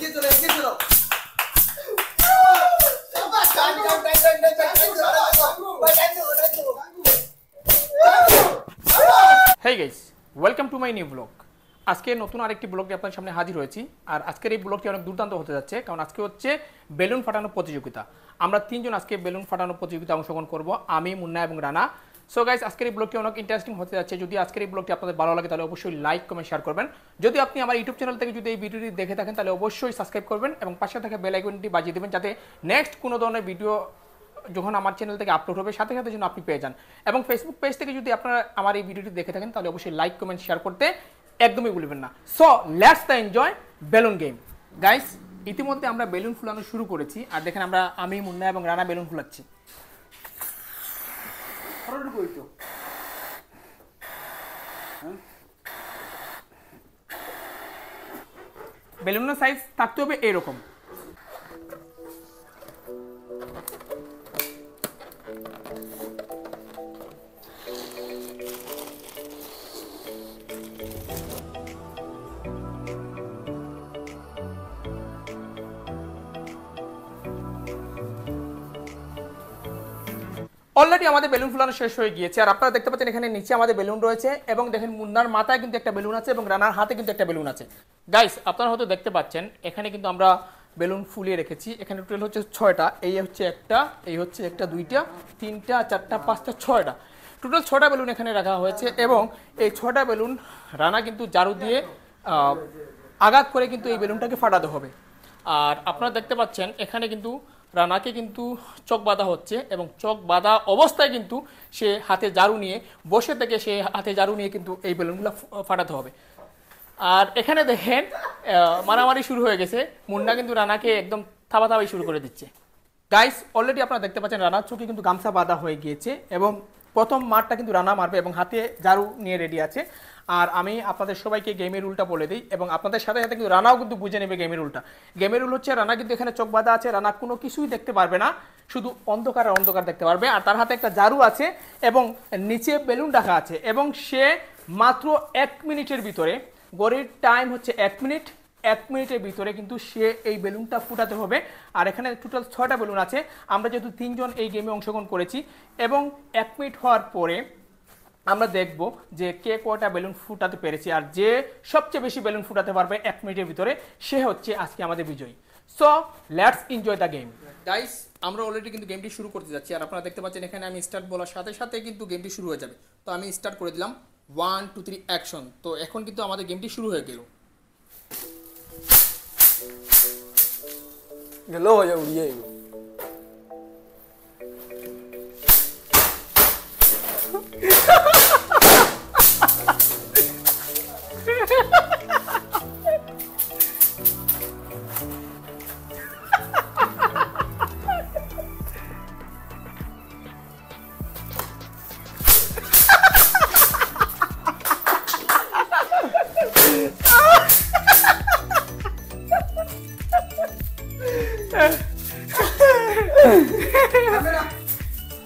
Hey guys, welcome to my new vlog. আজকে নতুন আরেকটি ব্লগ নিয়ে আপনাদের সামনে হাজির হয়েছি। আর আজকের এই ব্লগটি অনেক দুর্দান্ত হতে যাচ্ছে, কারণ আজকে হচ্ছে বেলুন ফাটানো প্রতিযোগিতা। আমরা তিনজন আজকে বেলুন ফাটানো প্রতিযোগিতায় অংশগ্রহণ করব, আমি, মুন্না এবং রানা। সো গাইস, আজকের এই ব্লগটি অনেক ইন্টারেস্টিং হতে যাচ্ছে। যদি আজকের এই ব্লগটি আপনাদের ভালো লাগে তাহলে অবশ্যই লাইক, কমেন্ট, শেয়ার করবেন। যদি আপনি আমার ইউটিউব চ্যানেল থেকে যদি এই ভিডিওটি দেখে থাকেন তাহলে অবশ্যই সাবস্ক্রাইব করবেন এবং পাশে থাকা বেল আইকনটি বাজিয়ে দেবেন, যাতে নেক্সট কোনো ধরনের ভিডিও যখন আমার চ্যানেল থেকে আপলোড হবে সাথে সাথে যেন আপনি পেয়ে যান। এবং ফেসবুক পেজ থেকে যদি আপনারা আমার এই ভিডিওটি দেখে থাকেন তাহলে অবশ্যই লাইক, কমেন্ট, শেয়ার করতে একদমই ভুলবেন না। So let's the enjoy balloon game. Guys, ইতিমধ্যে আমরা বেলুন ফুলানো শুরু করেছি। আর দেখেন আমি, মুন্না এবং রানা বেলুন ফুলাচ্ছি। বেলুনের সাইজ থাকতে হবে এরকম। অলরেডি আমাদের বেলুন ফুলানো শেষ হয়ে গিয়েছে। আর আপনারা দেখতে পাচ্ছেন এখানে নিচে আমাদের বেলুন রয়েছে এবং দেখেন মুন্নার মাথায় কিন্তু একটা বেলুন আছে এবং রানার হাতে কিন্তু একটা বেলুন আছে। গাইস, আপনারা হয়তো দেখতে পাচ্ছেন এখানে কিন্তু আমরা বেলুন ফুলিয়ে রেখেছি। এখানে টোটাল হচ্ছে 6টা। এই হচ্ছে একটা, এই হচ্ছে একটা, 2টা, 3টা, 4টা, 5টা, 6টা, টোটাল 6টা বেলুন এখানে রাখা হয়েছে। এবং এই 6টা বেলুন রানা কিন্তু ঝাড়ু দিয়ে আঘাত করে কিন্তু এই বেলুনটাকে ফাটাতে হবে। আর আপনারা দেখতে পাচ্ছেন এখানে কিন্তু রানাকে কিন্তু চোখ বাঁধা হচ্ছে এবং চোখ বাঁধা অবস্থায় কিন্তু সে হাতে ঝাড়ু নিয়ে বসে থেকে সে হাতে ঝাড়ু নিয়ে কিন্তু এই বেলুনগুলো ফাটাতে হবে। আর এখানে দেখেন মারামারি শুরু হয়ে গেছে। মুন্না কিন্তু রানাকে একদম থাবাথাবাই শুরু করে দিচ্ছে। গাইস, অলরেডি আপনারা দেখতে পাচ্ছেন রানার চোখে কিন্তু গামছা বাঁধা হয়ে গিয়েছে এবং প্রথম মারটা কিন্তু রানা মারবে এবং হাতে ঝাড়ু নিয়ে রেডি আছে। আর আমি আপনাদের সবাইকে গেমের রুলটা বলে দিই এবং আপনাদের সাথে সাথে কিন্তু রানাও কিন্তু বুঝে নেবে গেমের রুলটা। গেমের রুল হচ্ছে রানা কিন্তু এখানে চোখ বাঁধা আছে, রানা কোনো কিছুই দেখতে পারবে না, শুধু অন্ধকার আর অন্ধকার দেখতে পারবে। আর তার হাতে একটা ঝাড়ু আছে এবং নিচে বেলুন রাখা আছে এবং সে মাত্র 1 মিনিটের ভিতরে, ঘড়ির টাইম হচ্ছে 1 মিনিট, 1 মিনিটের ভিতরে কিন্তু সে এই বেলুনটা ফুটাতে হবে। আর এখানে টোটাল 6টা বেলুন আছে। আমরা যেহেতু 3জন এই গেমে অংশগ্রহণ করেছি এবং 1 মিনিট হওয়ার পরে আমরা দেখব যে কে কয়টা বেলুন ফুটাতে পেরেছে। আর যে সবচেয়ে বেশি বেলুন ফুটাতে পারবে 1 মিনিটের ভিতরে সে হচ্ছে আজকে আমাদের বিজয়ী। So let's enjoy the game. Guys, আমরা অলরেডি কিন্তু গেমটি শুরু করতে যাচ্ছি। আর আপনারা দেখতে পাচ্ছেন এখানে আমি স্টার্ট বলার সাথে সাথে কিন্তু গেমটি শুরু হয়ে যাবে। তো আমি স্টার্ট করে দিলাম, 1 2 3 অ্যাকশন। তো এখন কিন্তু আমাদের গেমটি শুরু হয়ে গেল। Hello, ya udah.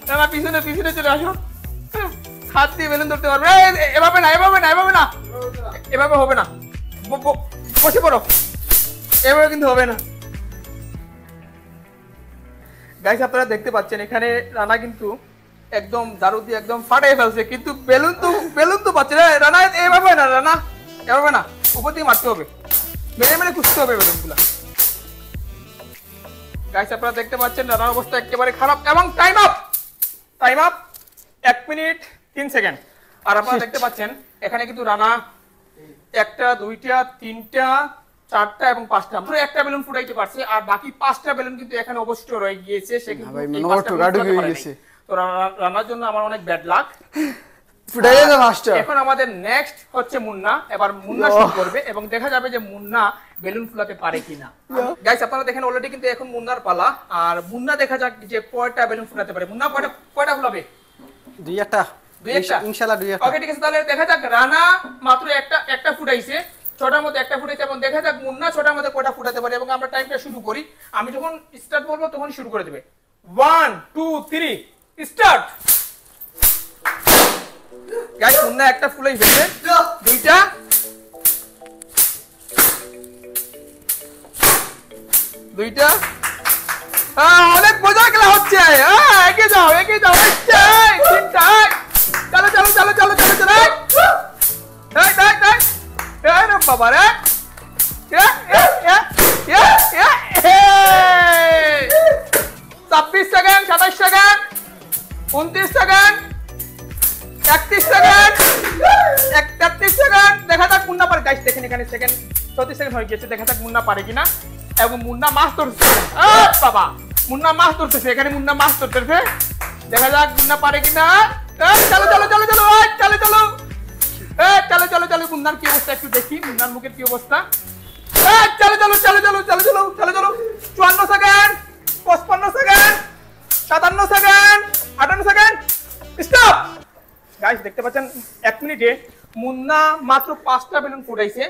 রানা পিছনে পিছনে চলে আসো, হাত দিয়ে বেলুন ধরতে পারবে। এভাবে না, এভাবে না, এভাবে না, এভাবে হবে না, বসে পড়ো, এভাবে কিন্তু হবে না। গাইস, আপনারা দেখতে পাচ্ছেন এখানে রানা কিন্তু একদম ঝাড়ু দিয়ে একদম ফাটাই ফেলছে, কিন্তু বেলুন তো পাচ্ছে না। রানা এভাবে না, রানা এভাবে না, উপর দিয়ে মারতে হবে, মেরে মেরে খুঁজতে হবে বেলুনগুলা। গাইস, আপনারা দেখতে পাচ্ছেন রানার অবস্থা একেবারে খারাপ এবং টাইম আপ 1 মিনিট 3 সেকেন্ড। আর আপনারা দেখতে পাচ্ছেন এখানে কিন্তু রানা 1টা 2টা 3টা 4টা এবং 5টা পুরো একটা বেলুন ফুটাইতে পারছে। আর বাকি 5টা বেলুন কিন্তু এখানে অবশিষ্ট রয়ে গিয়েছে। সে কিন্তু তো রানার জন্য আমার অনেক ব্যাড লাক। এখন আমাদের নেক্সট হচ্ছে মুন্না। এবার মুন্না শুরু করবে এবং দেখা যাবে যে মুন্না বেলুন ফুলাতে পারে কিনা। গাইস, আপনারা দেখেন অলরেডি কিন্তু এখন মুন্নার পালা। আর মুন্না দেখা যাক যে কয়টা বেলুন ফুলাতে পারে। মুন্না কয়টা ফুলাবে? 2টা ইনশাআল্লাহ 2টা। ওকে, ঠিক আছে, তাহলে দেখা যাক। রানা মাত্র একটা ফুটাইছে, 6টার মধ্যে একটা ফুটাইছে এবং দেখা যাক মুন্না 6টার মধ্যে কয়টা ফুটাতে পারে। এবং আমরা টাইমটা শুরু করি। আমি যখন স্টার্ট বলবো তখন শুরু করে দেবে। 1 2 3 স্টার্ট। গাইস, মুন্না একটা ফুলাই ফেলছে, 2টা দুইটা। অনেক মজা খেলা হচ্ছে। এগিয়ে যাও, এগিয়ে যাও। তিনটা। চলো চলো চলো চলো চলো চলো। বাবা রে, 26 second, 27 second, 29 second, 31 second, 33 second. দেখা যাক মুন্না পারে। গাইস দেখেন এখানে সেকেন্ড 34 সেকেন্ড হয়ে গেছে। দেখা যাক মুন্না পারে কিনা। এবং মুন্না মাছ ধরছে। বাবা, মুন্না মাছ ধরতেছে। এখানে মুন্না মাছ ধরতেছে। দেখা যাক মুন্না পারে কিনা। চলো চলো চলো চলো চলো চলো। চলো চলো চলো। মুন্নার কি অবস্থা একটু দেখি। মুন্নার মুখের কি অবস্থা। চলো চলো চলো চলো চলো চলো চলো চলো। 54 second, 55 second, 57 second, 58 second. Stop. Guys দেখতে পাচ্ছেন 1 মিনিটে মুন্না মাত্র 5টা বেলুন ফুটাইছে।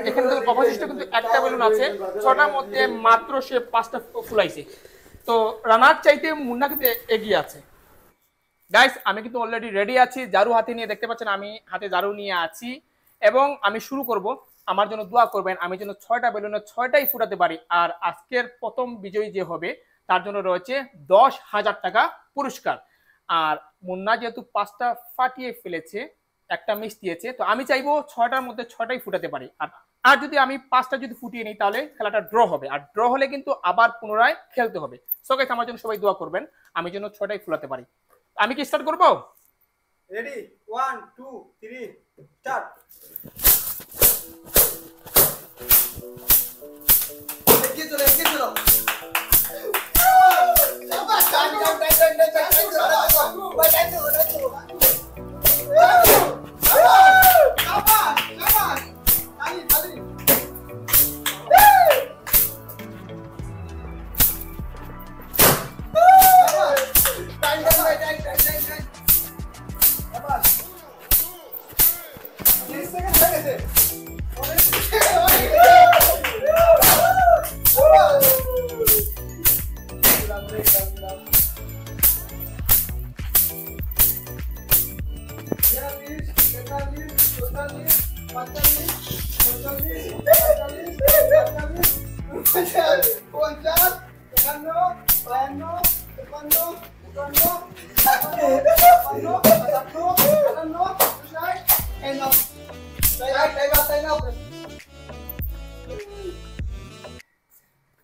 এখানে তো অবশিষ্ট কিন্তু একটা বেলুন আছে। 6টার মধ্যে মাত্র সে 5টা ফুলাইছে। তো রানার চাইতে মুন্না কিন্তু এগিয়ে আছে। গাইস আমি কিন্তু অলরেডি রেডি আছি, ঝাড়ু হাতে নিয়ে। দেখতে পাচ্ছেন আমি হাতে ঝাড়ু নিয়ে আছি এবং আমি শুরু করব। আমার জন্য দোয়া করবেন আমি যেন 6টা বেলুনের 6টাই ফুটাতে পারি। আর আজকের প্রথম বিজয়ী যে হবে তার জন্য রয়েছে 10,000 টাকা পুরস্কার। আর মুন্না যেহেতু 5টা ফাটিয়ে ফেলেছে, একটা মিস দিয়েছে, তো আমি চাইবো 6টার মধ্যে 6টাই ফুটাতে পারি। আর যদি আমি 5টা যদি ফুটিয়ে নিই তাহলে খেলাটা ড্র হবে। আর ড্র হলে কিন্তু আবার পুনরায় খেলতে হবে। সো গাইস আমার জন্য সবাই দোয়া করবেন আমি যেন 6টাই ফুলাতে পারি। আমি কি স্টার্ট করব? Ready 1 2 3 start. এগিয়ে চলো এগিয়ে চলো।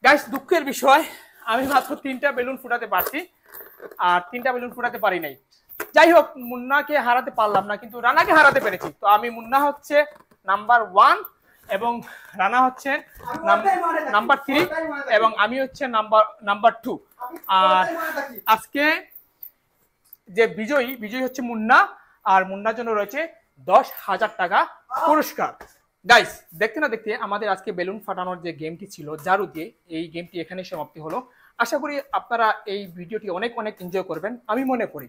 গাইস দুঃখের বিষয় আমি মাত্র 3টা বেলুন ফুটাতে পারছি আর 3টা বেলুন ফুটাতে পারি নাই। যাই হোক মুন্নাকে হারাতে পারলাম না, কিন্তু রানাকে হারাতে পেরেছি। তো আমি মুন্না হচ্ছে নাম্বার 1 এবং রানা হচ্ছে নাম্বার 3 এবং আমি হচ্ছে নাম্বার 2। আর আজকে যে বিজয়ী হচ্ছে মুন্না। আর মুন্নার জন্য রয়েছে 10,000 টাকা পুরস্কার। গাইস দেখতে না দেখতে আমাদের আজকে বেলুন ফাটানোর যে গেমটি ছিল ঝাড়ু দিয়ে, এই গেমটি এখানে সমাপ্তি হলো। আশা করি আপনারা এই ভিডিওটি অনেক অনেক এনজয় করবেন আমি মনে করি।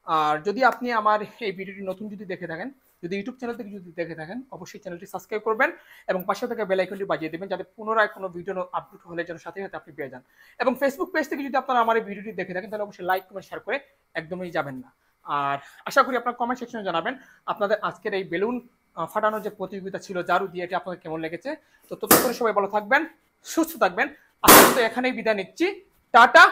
আর যদি আপনি আমার এই ভিডিওটি নতুন যদি দেখে থাকেন, যদি ইউটিউব চ্যানেল থেকে যদি দেখে থাকেন, অবশ্যই চ্যানেলটি সাবস্ক্রাইব করবেন এবং পাশে থাকা বেল আইকনটি বাজিয়ে দেবেন যাতে পুনরায় কোনো ভিডিও আপলোড হলে যেন সাথে সাথে আপনি পেয়ে যান। এবং ফেসবুক পেজ থেকে যদি আপনারা আমার এই ভিডিওটি দেখে থাকেন তাহলে অবশ্যই লাইক কমেন্ট শেয়ার করে একদমই যাবেন না। আর আশা করি আপনার কমেন্ট সেকশনে জানাবেন আপনাদের আজকের এই বেলুন ফাটানোর যে প্রতিযোগিতা ছিল ঝাড়ু দিয়ে, এটি আপনাদের কেমন লেগেছে। তো ততক্ষণ সবাই ভালো থাকবেন, সুস্থ থাকবেন। আজকে তো এখানেই বিদায় নিচ্ছি। টাটা।